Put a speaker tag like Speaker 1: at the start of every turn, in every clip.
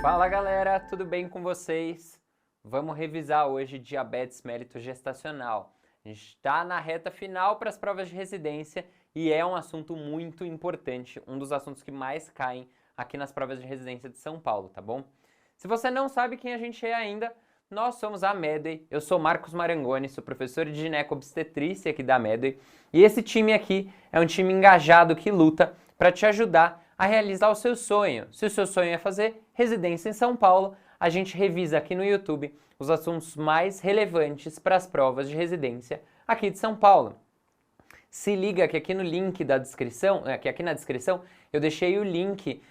Speaker 1: Fala galera, tudo bem com vocês? Vamos revisar hoje diabetes mellitus gestacional. A gente está na reta final para as provas de residência e é um assunto muito importante, um dos assuntos que mais caem aqui nas provas de residência de São Paulo, tá bom? Se você não sabe quem a gente é ainda, nós somos a Medway, eu sou Marcos Marangoni, sou professor de gineco-obstetrícia aqui da Medway e esse time aqui é um time engajado que luta para te ajudar a realizar o seu sonho. Se o seu sonho é fazer residência em São Paulo, a gente revisa aqui no YouTube os assuntos mais relevantes para as provas de residência aqui de São Paulo. Se liga que aqui no link da descrição, que aqui na descrição, eu deixei o link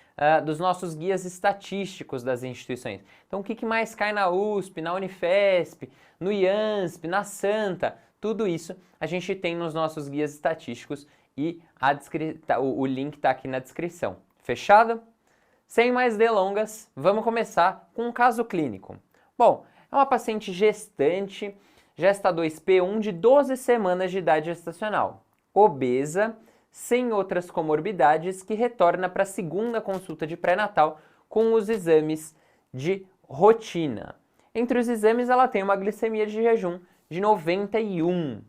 Speaker 1: dos nossos guias estatísticos das instituições. Então o que mais cai na USP, na Unifesp, no IANSP, na Santa, tudo isso a gente tem nos nossos guias estatísticos e o link está aqui na descrição. Fechado? Sem mais delongas, vamos começar com um caso clínico. Bom, é uma paciente gestante, gesta 2P1 de 12 semanas de idade gestacional, obesa, sem outras comorbidades, que retorna para a segunda consulta de pré-natal com os exames de rotina. Entre os exames, ela tem uma glicemia de jejum de 91,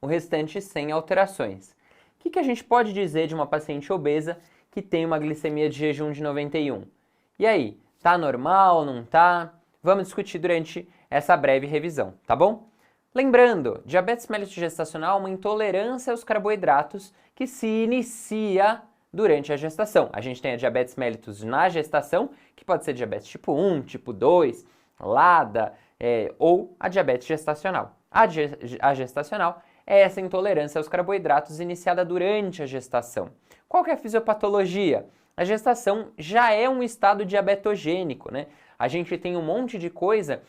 Speaker 1: o restante sem alterações. O que a gente pode dizer de uma paciente obesa que tem uma glicemia de jejum de 91? E aí, tá normal, não tá? Vamos discutir durante essa breve revisão, tá bom? Lembrando, diabetes mellitus gestacional é uma intolerância aos carboidratos que se inicia durante a gestação. A gente tem a diabetes mellitus na gestação, que pode ser diabetes tipo 1, tipo 2, LADA, ou a diabetes gestacional. A gestacional é essa intolerância aos carboidratos iniciada durante a gestação. Qual que é a fisiopatologia? A gestação já é um estado diabetogênico, né? A gente tem um monte de coisa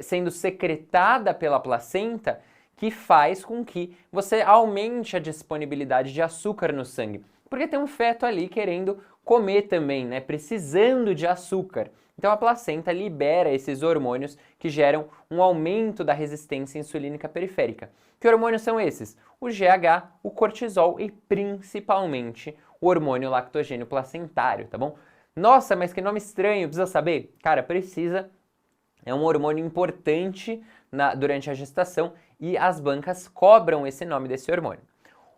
Speaker 1: sendo secretada pela placenta que faz com que você aumente a disponibilidade de açúcar no sangue. Porque tem um feto ali querendo comer também, né? Precisando de açúcar. Então a placenta libera esses hormônios que geram um aumento da resistência insulínica periférica. Que hormônios são esses? O GH, o cortisol e principalmente o hormônio lactogênio placentário, tá bom? Nossa, mas que nome estranho, precisa saber? Cara, precisa. É um hormônio importante durante a gestação e as bancas cobram esse nome desse hormônio.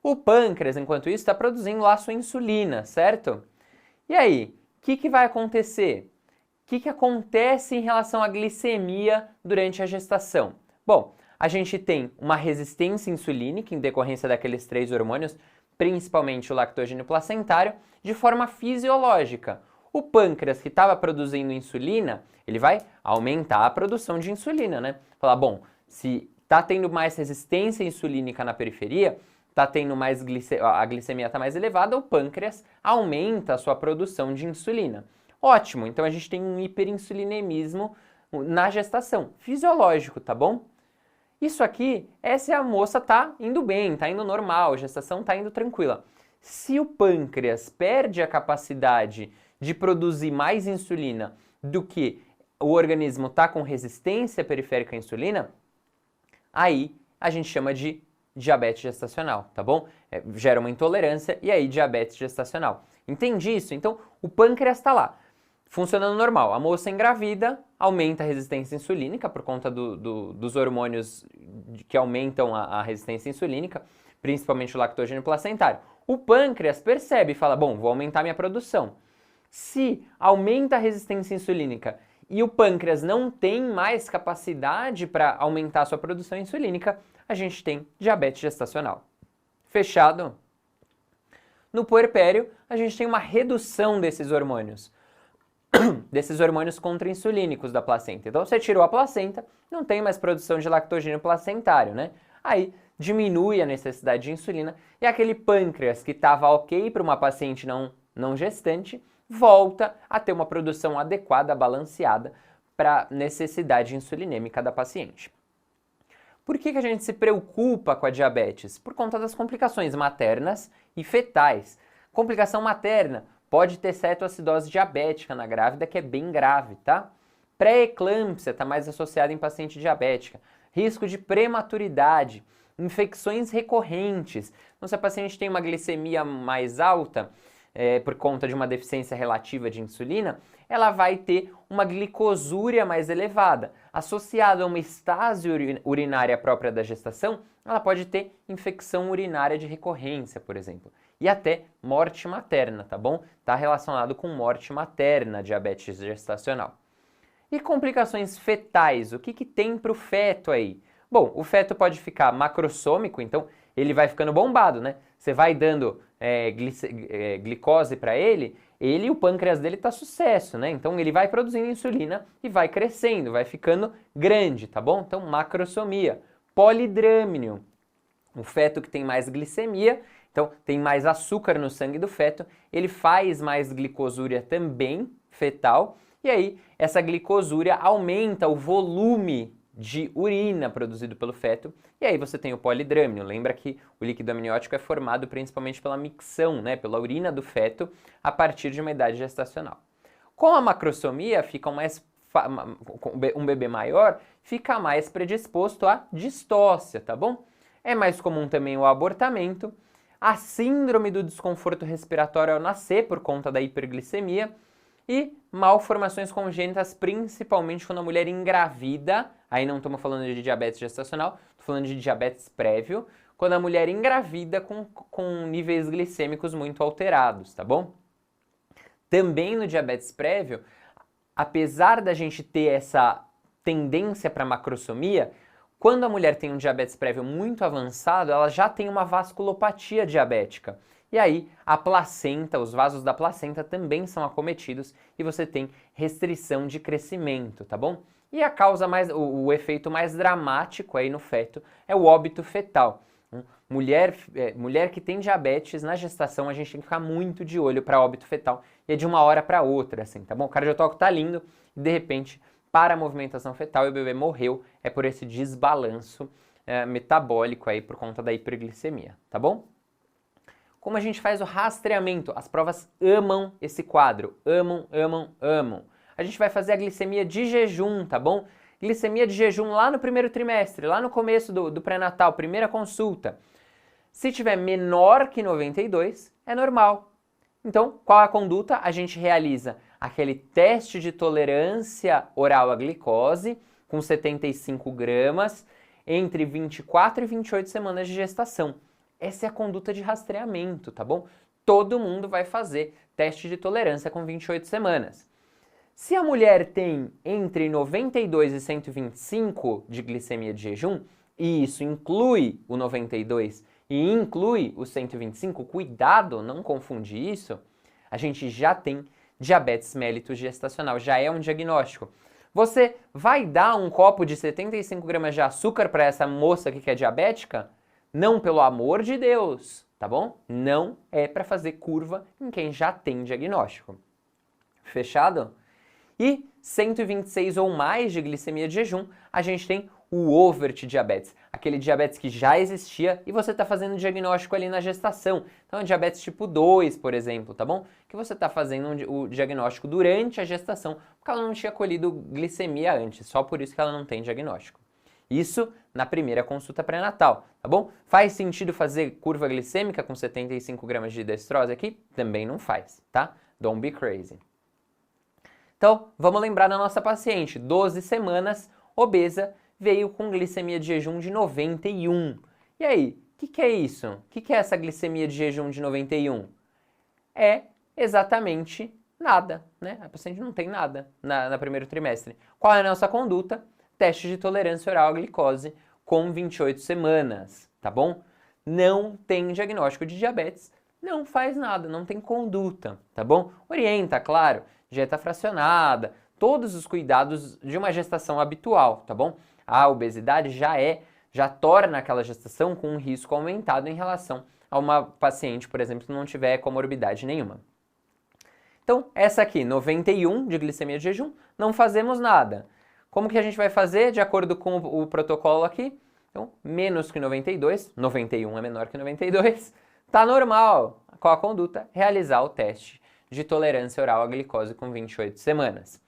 Speaker 1: O pâncreas, enquanto isso, está produzindo lá sua insulina, certo? E aí, o que vai acontecer? O que acontece em relação à glicemia durante a gestação? Bom, a gente tem uma resistência insulínica em decorrência daqueles 3 hormônios, principalmente o lactogênio placentário, de forma fisiológica. O pâncreas que estava produzindo insulina, ele vai aumentar a produção de insulina, né? Falar, bom, se está tendo mais resistência insulínica na periferia, tá tendo mais a glicemia está mais elevada, o pâncreas aumenta a sua produção de insulina. Ótimo, então a gente tem um hiperinsulinemismo na gestação, fisiológico, tá bom? Isso aqui, essa a moça tá indo bem, tá indo normal, a gestação tá indo tranquila. Se o pâncreas perde a capacidade de produzir mais insulina do que o organismo tá com resistência periférica à insulina, aí a gente chama de diabetes gestacional, tá bom? Gera uma intolerância e aí diabetes gestacional. Entendi isso? Então o pâncreas está lá, funcionando normal. A moça engravida, aumenta a resistência insulínica por conta dos hormônios que aumentam a resistência insulínica, principalmente o lactogênio placentário. O pâncreas percebe e fala, bom, vou aumentar minha produção. Se aumenta a resistência insulínica e o pâncreas não tem mais capacidade para aumentar a sua produção insulínica, a gente tem diabetes gestacional. Fechado? No puerpério, a gente tem uma redução desses hormônios contra-insulínicos da placenta. Então, você tirou a placenta, não tem mais produção de lactogênio placentário, né? Aí, diminui a necessidade de insulina e aquele pâncreas que estava ok para uma paciente não gestante, volta a ter uma produção adequada, balanceada para a necessidade insulinêmica da paciente. Por que a gente se preocupa com a diabetes? Por conta das complicações maternas e fetais. Complicação materna pode ter cetoacidose diabética na grávida, que é bem grave, tá? Pré-eclâmpsia está mais associada em paciente diabética. Risco de prematuridade, infecções recorrentes. Então, se a paciente tem uma glicemia mais alta, por conta de uma deficiência relativa de insulina, ela vai ter uma glicosúria mais elevada. Associada a uma estase urinária própria da gestação, ela pode ter infecção urinária de recorrência, por exemplo. E até morte materna, tá bom? Está relacionado com morte materna, diabetes gestacional. E complicações fetais, o que tem para o feto aí? Bom, o feto pode ficar macrossômico, então ele vai ficando bombado, né? Você vai dando glicose para ele, o pâncreas dele tá sucesso, né? Então ele vai produzindo insulina e vai crescendo, vai ficando grande, tá bom? Então macrossomia. Polidrâmino, o feto que tem mais glicemia, então tem mais açúcar no sangue do feto, ele faz mais glicosúria também fetal, e aí essa glicosúria aumenta o volume de urina produzido pelo feto, e aí você tem o polidrâmino. Lembra que o líquido amniótico é formado principalmente pela micção, né, pela urina do feto a partir de uma idade gestacional. Com a macrossomia, um bebê maior fica mais predisposto à distócia, tá bom? É mais comum também o abortamento, a síndrome do desconforto respiratório ao nascer por conta da hiperglicemia e malformações congênitas, principalmente quando a mulher engravida. Aí não estamos falando de diabetes gestacional, estou falando de diabetes prévio, quando a mulher engravida com níveis glicêmicos muito alterados, tá bom? Também no diabetes prévio, apesar da gente ter essa tendência para macrossomia, quando a mulher tem um diabetes prévio muito avançado, ela já tem uma vasculopatia diabética. E aí a placenta, os vasos da placenta também são acometidos e você tem restrição de crescimento, tá bom? E a causa o efeito mais dramático aí no feto é o óbito fetal. Mulher que tem diabetes na gestação, a gente tem que ficar muito de olho para óbito fetal. E é de uma hora para outra, assim, tá bom? O cardiotoque tá lindo e de repente para a movimentação fetal e o bebê morreu. É por esse desbalanço metabólico aí por conta da hiperglicemia, tá bom? Como a gente faz o rastreamento? As provas amam esse quadro. Amam, amam, amam. A gente vai fazer a glicemia de jejum, tá bom? Glicemia de jejum lá no primeiro trimestre, lá no começo do pré-natal, primeira consulta. Se tiver menor que 92, é normal. Então, qual a conduta? A gente realiza aquele teste de tolerância oral à glicose com 75 gramas entre 24 e 28 semanas de gestação. Essa é a conduta de rastreamento, tá bom? Todo mundo vai fazer teste de tolerância com 28 semanas. Se a mulher tem entre 92 e 125 de glicemia de jejum, e isso inclui o 92 e inclui o 125, cuidado, não confundir isso, a gente já tem diabetes mellitus gestacional, já é um diagnóstico. Você vai dar um copo de 75 gramas de açúcar para essa moça que é diabética? Não, pelo amor de Deus, tá bom? Não é para fazer curva em quem já tem diagnóstico. Fechado? E 126 ou mais de glicemia de jejum, a gente tem o overt diabetes, aquele diabetes que já existia e você está fazendo diagnóstico ali na gestação. Então, diabetes tipo 2, por exemplo, tá bom? Que você está fazendo o diagnóstico durante a gestação, porque ela não tinha colhido glicemia antes, só por isso que ela não tem diagnóstico. Isso na primeira consulta pré-natal, tá bom? Faz sentido fazer curva glicêmica com 75 gramas de destrose aqui? Também não faz, tá? Don't be crazy. Então, vamos lembrar da nossa paciente, 12 semanas, obesa, veio com glicemia de jejum de 91. E aí, o que é isso? O que é essa glicemia de jejum de 91? É exatamente nada, né? A paciente não tem nada no primeiro trimestre. Qual é a nossa conduta? Teste de tolerância oral à glicose com 28 semanas, tá bom? Não tem diagnóstico de diabetes, não faz nada, não tem conduta, tá bom? Orienta, claro, dieta fracionada, todos os cuidados de uma gestação habitual, tá bom? A obesidade já torna aquela gestação com um risco aumentado em relação a uma paciente, por exemplo, que não tiver comorbidade nenhuma. Então, essa aqui, 91 de glicemia de jejum, não fazemos nada. Como que a gente vai fazer de acordo com o protocolo aqui? Então, menos que 92, 91 é menor que 92, tá normal. Qual a conduta? Realizar o teste de tolerância oral à glicose com 28 semanas.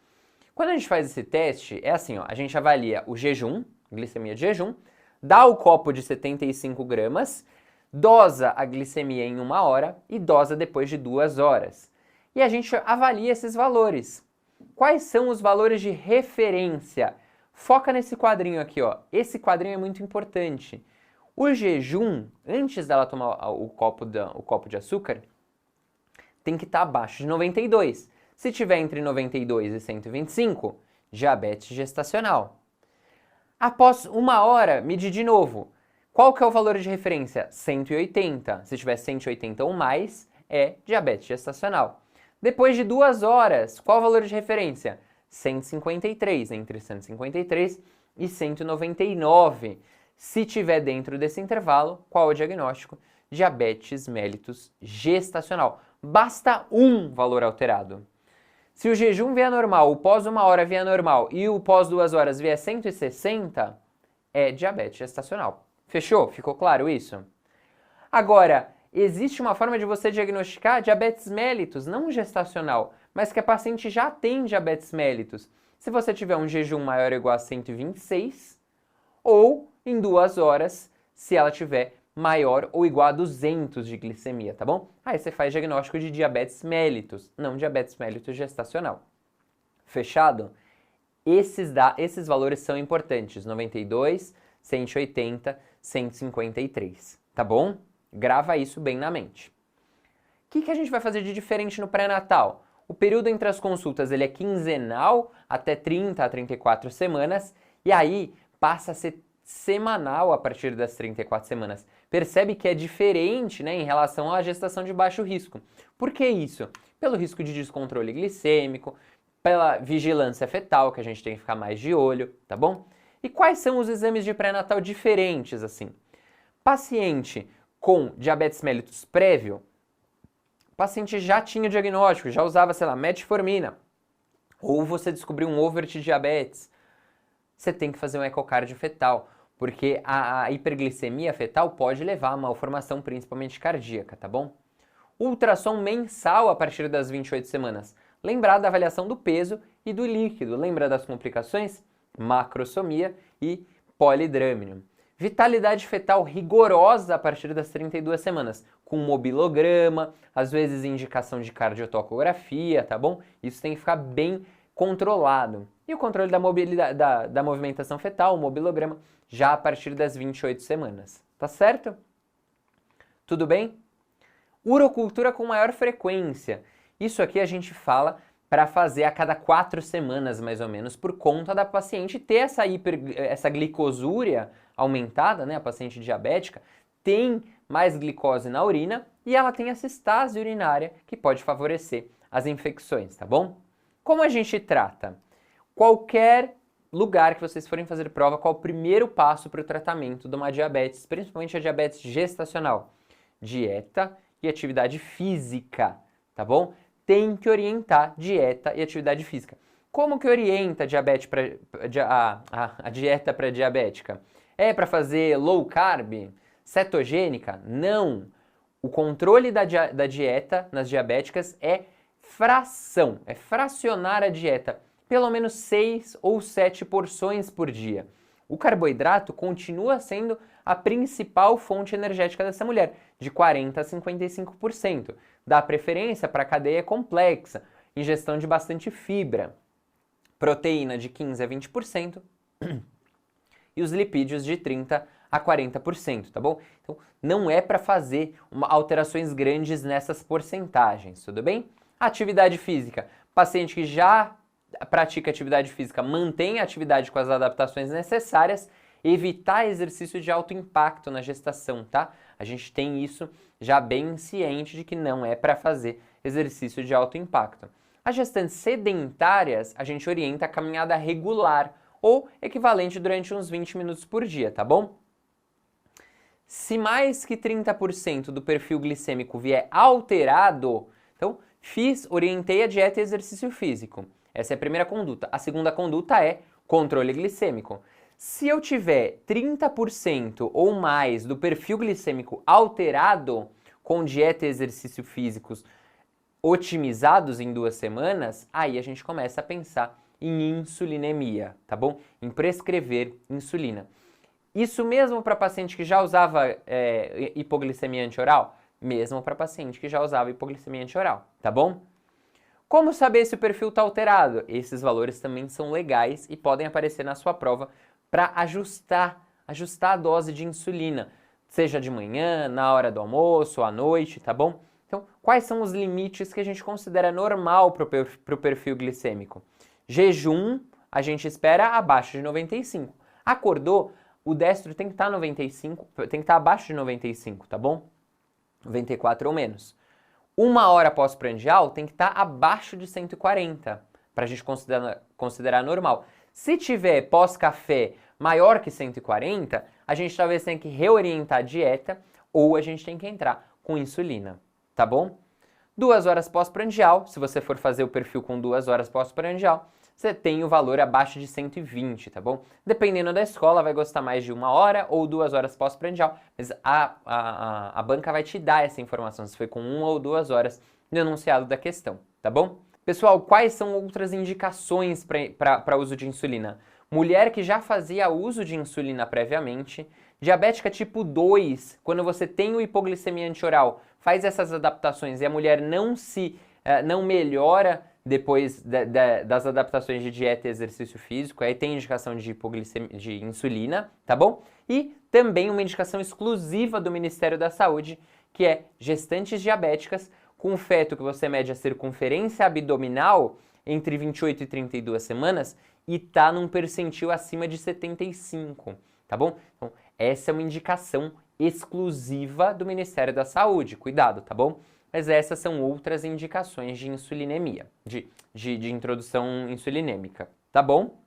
Speaker 1: Quando a gente faz esse teste, é assim, ó, a gente avalia o jejum, glicemia de jejum, dá o copo de 75 gramas, dosa a glicemia em 1 hora e dosa depois de 2 horas. E a gente avalia esses valores. Quais são os valores de referência? Foca nesse quadrinho aqui, ó. Esse quadrinho é muito importante. O jejum, antes dela tomar o copo de açúcar, tem que estar abaixo de 92. Se tiver entre 92 e 125, diabetes gestacional. Após 1 hora, medir de novo. Qual que é o valor de referência? 180. Se tiver 180 ou mais, é diabetes gestacional. Depois de 2 horas, qual o valor de referência? 153, entre 153 e 199. Se tiver dentro desse intervalo, qual é o diagnóstico? Diabetes mellitus gestacional. Basta um valor alterado. Se o jejum vier normal, o pós 1 hora vier normal e o pós 2 horas vier 160, é diabetes gestacional. Fechou? Ficou claro isso? Agora, existe uma forma de você diagnosticar diabetes mellitus, não gestacional, mas que a paciente já tem diabetes mellitus. Se você tiver um jejum maior ou igual a 126, ou em 2 horas, se ela tiver maior ou igual a 200 de glicemia, tá bom? Aí você faz diagnóstico de diabetes mellitus, não diabetes mellitus gestacional. Fechado? Esses valores são importantes, 92, 180, 153, tá bom? Grava isso bem na mente. O que a gente vai fazer de diferente no pré-natal? O período entre as consultas ele é quinzenal, até 30 a 34 semanas, e aí passa a ser semanal a partir das 34 semanas. Percebe que é diferente, né, em relação à gestação de baixo risco. Por que isso? Pelo risco de descontrole glicêmico, pela vigilância fetal, que a gente tem que ficar mais de olho, tá bom? E quais são os exames de pré-natal diferentes, assim? Paciente com diabetes mellitus prévio, o paciente já tinha o diagnóstico, já usava, sei lá, metformina, ou você descobriu um overt diabetes, você tem que fazer um ecocardio fetal, porque a hiperglicemia fetal pode levar a malformação principalmente cardíaca, tá bom? Ultrassom mensal a partir das 28 semanas. Lembrar da avaliação do peso e do líquido. Lembra das complicações? Macrosomia e polidrâmino. Vitalidade fetal rigorosa a partir das 32 semanas, com mobilograma, às vezes indicação de cardiotocografia, tá bom? Isso tem que ficar bem controlado. E o controle da mobilidade, da movimentação fetal, o mobilograma, já a partir das 28 semanas. Tá certo? Tudo bem? Urocultura com maior frequência. Isso aqui a gente fala para fazer a cada 4 semanas, mais ou menos, por conta da paciente ter essa glicosúria aumentada, né? A paciente diabética tem mais glicose na urina e ela tem essa estase urinária que pode favorecer as infecções, tá bom? Como a gente trata? Qualquer lugar que vocês forem fazer prova, qual o primeiro passo para o tratamento de uma diabetes, principalmente a diabetes gestacional? Dieta e atividade física, tá bom? Tem que orientar dieta e atividade física. Como que orienta a dieta para diabética? É para fazer low carb? Cetogênica? Não! O controle da dieta nas diabéticas é fração, é fracionar a dieta, pelo menos 6 ou 7 porções por dia. O carboidrato continua sendo a principal fonte energética dessa mulher, de 40% a 55%. Dá preferência para a cadeia complexa, ingestão de bastante fibra, proteína de 15% a 20% e os lipídios de 30% a 40%, tá bom? Então, não é para fazer alterações grandes nessas porcentagens, tudo bem? Atividade física. Paciente que já pratica atividade física, mantém a atividade com as adaptações necessárias, evitar exercício de alto impacto na gestação, tá? A gente tem isso já bem ciente de que não é para fazer exercício de alto impacto. As gestantes sedentárias, a gente orienta a caminhada regular ou equivalente durante uns 20 minutos por dia, tá bom? Se mais que 30% do perfil glicêmico vier alterado, então orientei a dieta e exercício físico. Essa é a primeira conduta. A segunda conduta é controle glicêmico. Se eu tiver 30% ou mais do perfil glicêmico alterado, com dieta e exercício físicos otimizados em 2 semanas, aí a gente começa a pensar em insulinemia, tá bom? Em prescrever insulina. Isso mesmo para paciente que já usava hipoglicemia antioral? Mesmo para paciente que já usava hipoglicemia antioral, tá bom? Como saber se o perfil está alterado? Esses valores também são legais e podem aparecer na sua prova para ajustar a dose de insulina, seja de manhã, na hora do almoço, à noite, tá bom? Então, quais são os limites que a gente considera normal para o perfil glicêmico? Jejum, a gente espera abaixo de 95. Acordou, o destro tem que estar 95, tem que estar abaixo de 95, tá bom? 94 ou menos. 1 hora pós-prandial tem que estar abaixo de 140, para a gente considerar normal. Se tiver pós-café maior que 140, a gente talvez tenha que reorientar a dieta ou a gente tem que entrar com insulina, tá bom? 2 horas pós-prandial, se você for fazer o perfil com 2 horas pós-prandial, você tem o valor abaixo de 120, tá bom? Dependendo da escola, vai gostar mais de 1 hora ou 2 horas pós-prandial, mas a banca vai te dar essa informação, se foi com 1 ou 2 horas no enunciado da questão, tá bom? Pessoal, quais são outras indicações para uso de insulina? Mulher que já fazia uso de insulina previamente, diabética tipo 2, quando você tem o hipoglicemia antioral, faz essas adaptações e a mulher não melhora depois das adaptações de dieta e exercício físico, aí tem indicação de insulina, tá bom? E também uma indicação exclusiva do Ministério da Saúde, que é gestantes diabéticas com feto que você mede a circunferência abdominal entre 28 e 32 semanas e tá num percentil acima de 75, tá bom? Então, essa é uma indicação exclusiva do Ministério da Saúde, cuidado, tá bom? Mas essas são outras indicações de insulinemia, de introdução insulinêmica, tá bom?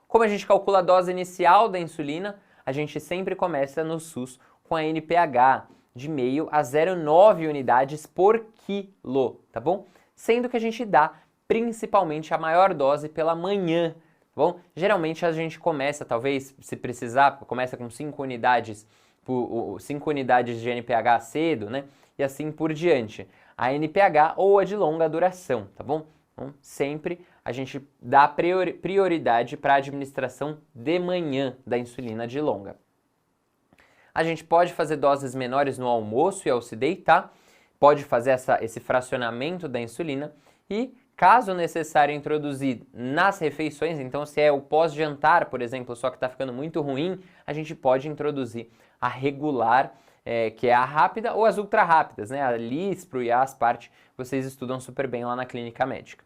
Speaker 1: Como a gente calcula a dose inicial da insulina, a gente sempre começa no SUS com a NPH de meio a 0,9 unidades por quilo, tá bom? Sendo que a gente dá principalmente a maior dose pela manhã, tá bom? Geralmente a gente começa, talvez, se precisar, começa com 5 unidades, 5 unidades de NPH cedo, né? E assim por diante. A NPH ou a de longa duração, tá bom? Então, sempre a gente dá prioridade para a administração de manhã da insulina de longa. A gente pode fazer doses menores no almoço e ao se deitar, pode fazer esse fracionamento da insulina e, caso necessário, introduzir nas refeições, então se é o pós-jantar, por exemplo, só que está ficando muito ruim, a gente pode introduzir a regular, que é a rápida, ou as ultra rápidas, né? A Lispro e a Aspart, vocês estudam super bem lá na clínica médica.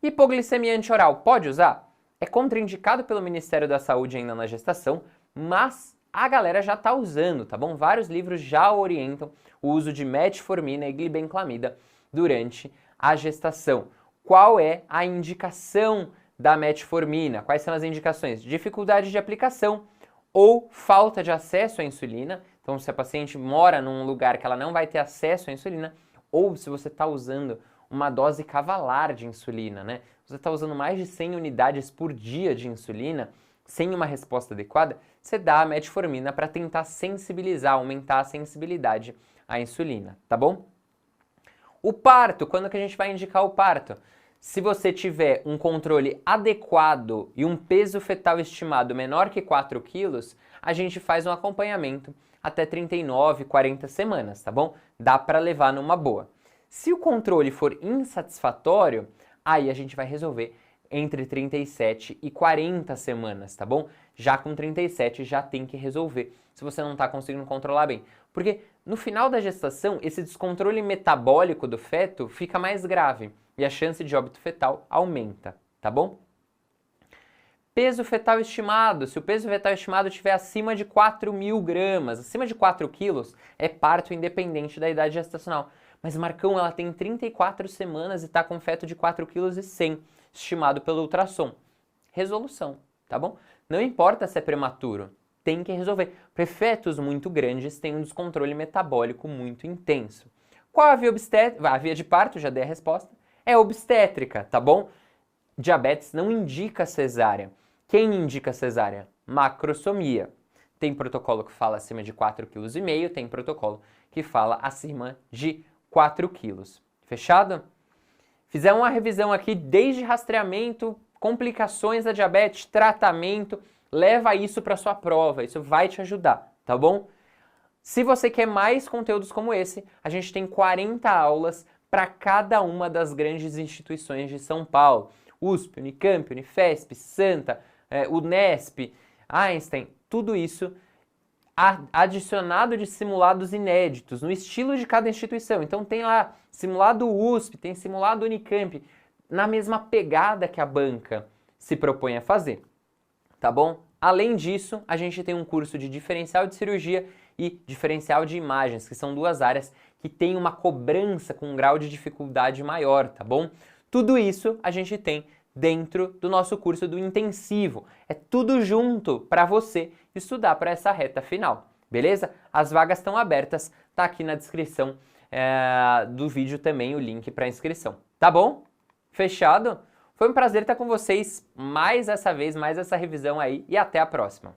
Speaker 1: Hipoglicemia antioral, pode usar? É contraindicado pelo Ministério da Saúde ainda na gestação, mas a galera já está usando, tá bom? Vários livros já orientam o uso de metformina e glibenclamida durante a gestação. Qual é a indicação da metformina? Quais são as indicações? Dificuldade de aplicação ou falta de acesso à insulina. Então, se a paciente mora num lugar que ela não vai ter acesso à insulina, ou se você está usando uma dose cavalar de insulina, né? Você está usando mais de 100 unidades por dia de insulina, sem uma resposta adequada, você dá a metformina para tentar sensibilizar, aumentar a sensibilidade à insulina, tá bom? O parto, quando que a gente vai indicar o parto? Se você tiver um controle adequado e um peso fetal estimado menor que 4 quilos, a gente faz um acompanhamento até 39, 40 semanas, tá bom? Dá para levar numa boa. Se o controle for insatisfatório, aí a gente vai resolver entre 37 e 40 semanas, tá bom? Já com 37 já tem que resolver, se você não está conseguindo controlar bem. Porque no final da gestação, esse descontrole metabólico do feto fica mais grave e a chance de óbito fetal aumenta, tá bom? Peso fetal estimado. Se o peso fetal estimado estiver acima de 4.000 gramas, acima de 4 quilos, é parto independente da idade gestacional. Mas Marcão, ela tem 34 semanas e está com feto de 4,1 kg, estimado pelo ultrassom. Resolução, tá bom? Não importa se é prematuro, tem que resolver. Porque fetos muito grandes têm um descontrole metabólico muito intenso. Qual a via obstétrica? A via de parto, já dei a resposta, é obstétrica, tá bom? Diabetes não indica cesárea. Quem indica cesárea? Macrosomia. Tem protocolo que fala acima de 4,5 kg, tem protocolo que fala acima de 4 quilos. Fechado? Fizemos uma revisão aqui desde rastreamento, complicações da diabetes, tratamento, Leva isso para sua prova, isso vai te ajudar, tá bom? Se você quer mais conteúdos como esse, a gente tem 40 aulas para cada uma das grandes instituições de São Paulo. USP, Unicamp, Unifesp, Santa, Unesp, Einstein, tudo isso adicionado de simulados inéditos, no estilo de cada instituição. Então tem lá simulado USP, tem simulado Unicamp, na mesma pegada que a banca se propõe a fazer, tá bom? Além disso, a gente tem um curso de diferencial de cirurgia e diferencial de imagens, que são duas áreas que têm uma cobrança com um grau de dificuldade maior, tá bom? Tudo isso a gente tem dentro do nosso curso do intensivo. É tudo junto para você estudar para essa reta final, beleza? As vagas estão abertas, tá aqui na descrição do vídeo também o link para inscrição, tá bom? Fechado? Foi um prazer estar com vocês mais essa vez, mais essa revisão aí e até a próxima.